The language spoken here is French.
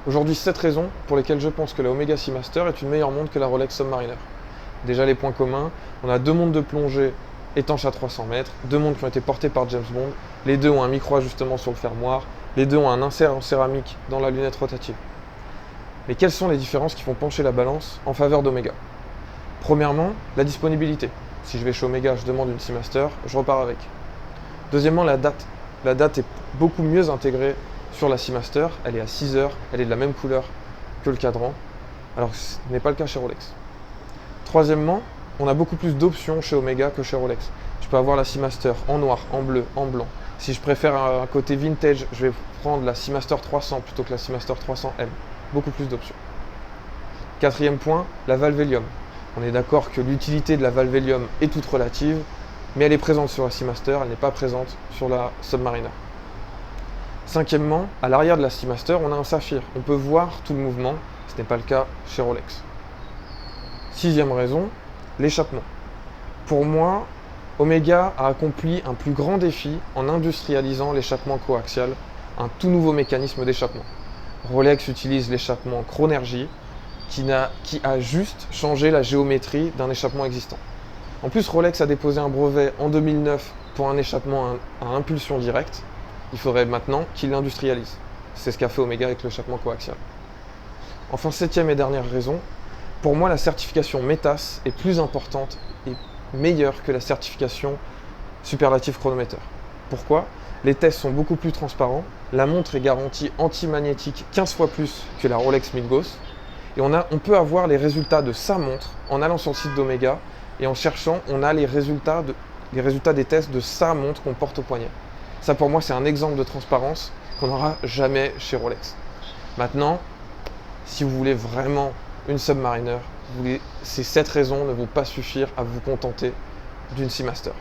Aujourd'hui, 7 raisons pour lesquelles je pense que la Omega Seamaster est une meilleure montre que la Rolex Submariner. Déjà les points communs, on a deux montres de plongée étanches à 300 mètres, deux montres qui ont été portées par James Bond, les deux ont un micro-ajustement sur le fermoir, les deux ont un insert en céramique dans la lunette rotative. Mais quelles sont les différences qui font pencher la balance en faveur d'Omega? Premièrement, la disponibilité. Si je vais chez Omega, je demande une Seamaster, je repars avec. Deuxièmement, la date. La date est beaucoup mieux intégrée sur la Seamaster, elle est à 6 heures, elle est de la même couleur que le cadran, alors que ce n'est pas le cas chez Rolex. Troisièmement, on a beaucoup plus d'options chez Omega que chez Rolex. Je peux avoir la Seamaster en noir, en bleu, en blanc. Si je préfère un côté vintage, je vais prendre la Seamaster 300 plutôt que la Seamaster 300M. Beaucoup plus d'options. Quatrième point, la valve hélium. On est d'accord que l'utilité de la valve hélium est toute relative, mais elle est présente sur la Seamaster, elle n'est pas présente sur la Submariner. Cinquièmement, à l'arrière de la Seamaster, on a un saphir. On peut voir tout le mouvement, ce n'est pas le cas chez Rolex. Sixième raison, l'échappement. Pour moi, Omega a accompli un plus grand défi en industrialisant l'échappement coaxial, un tout nouveau mécanisme d'échappement. Rolex utilise l'échappement Chronergy, qui a juste changé la géométrie d'un échappement existant. En plus, Rolex a déposé un brevet en 2009 pour un échappement à impulsion directe. Il faudrait maintenant qu'il l'industrialise. C'est ce qu'a fait Omega avec l'échappement coaxial. Enfin, septième et dernière raison, pour moi la certification METAS est plus importante et meilleure que la certification Superlative Chronometer. Pourquoi? Les tests sont beaucoup plus transparents, la montre est garantie anti-magnétique 15 fois plus que la Rolex Milgauss, et on peut avoir les résultats de sa montre en allant sur le site d'Omega, et en cherchant, on a les résultats des tests de sa montre qu'on porte au poignet. Ça pour moi c'est un exemple de transparence qu'on n'aura jamais chez Rolex. Maintenant, si vous voulez vraiment une Submariner, ces 7 raisons ne vont pas suffire à vous contenter d'une Seamaster.